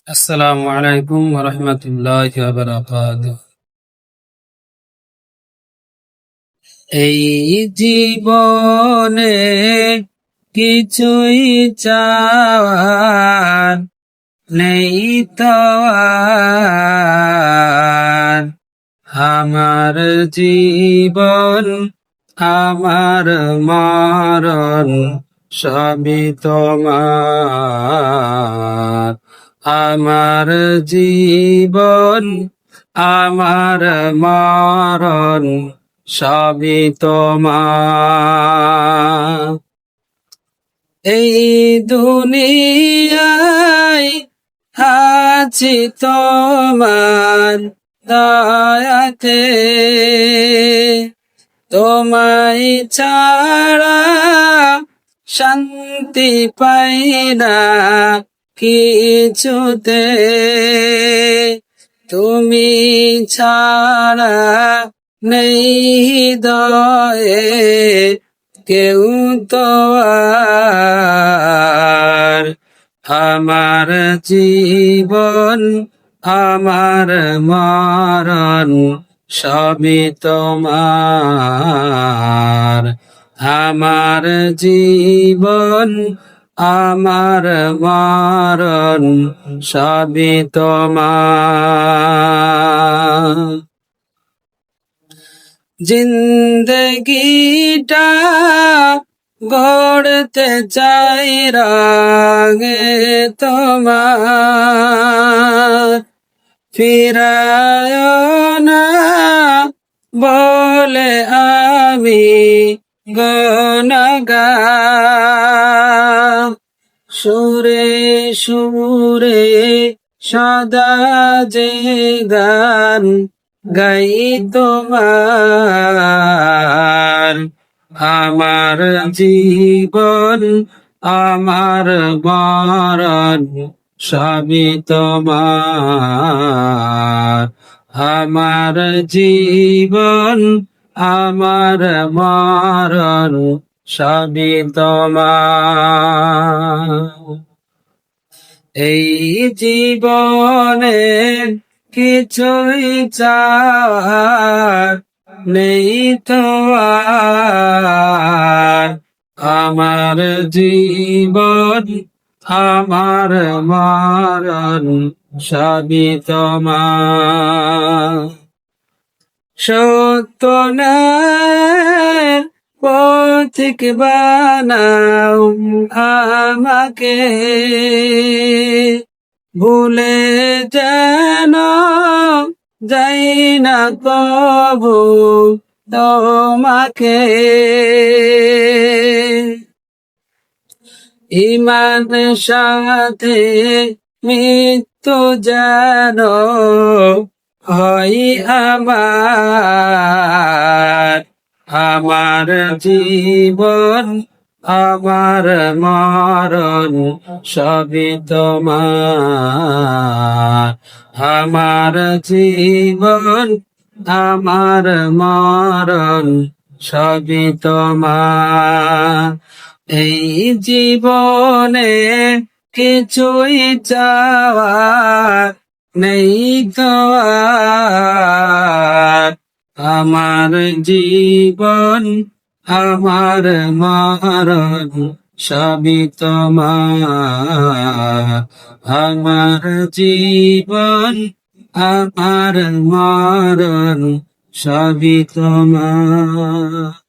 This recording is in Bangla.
আসসালামু আলাইকুম ওয়া রাহমাতুল্লাহি ওয়া বারাকাতুহু। এই জীবনে কিছুই চাওয়ার নেই তো আর। আমার জীবন আমার মরণ সবই তোমার। আমার জীবন আমার মরণ সবই তোমার। এই দুনিয়ায় আছি তোমার দয়াতে, তোমায় ছাড়া শান্তি পাই না কিছুতে। তুমি ছাড়া নেই হৃদয়ে কেউ তো আর। আমার জীবন আমার মরণ সবই তোমার। আমার জীবন আমার মরণ সবই তোমার। জিন্দগিটা গড়তে চাই রঙে তোমার। ফিরায় না বলে আমি গুনাহগার। সুরে সুরে সদা যে গান গাই তোমার। আমার জীবন আমার মরণ সবই তোমার। আমার জীবন আমার মরণ সবই তোমার। এই জীবনে কিছুই চাওয়ার নেই তো আর। আমার জীবন আমার মরণ সবই তোমার। সত্য না পথিক বানাও আমাকে, ভুলে যেন যাই না কবু তোমাকে। ইমান সাথে মৃত্যু যেন হয় আমার। আমার জীবন আমার মরণ সবই তোমার। আমার জীবন আমার মরণ সবই তোমার। এই জীবনে কিছুই চাওয়ার নেই তো আর। আমার জীবন আমার মরণ সবই তোমার। আমার জীবন আমার মরণ সবই তোমার।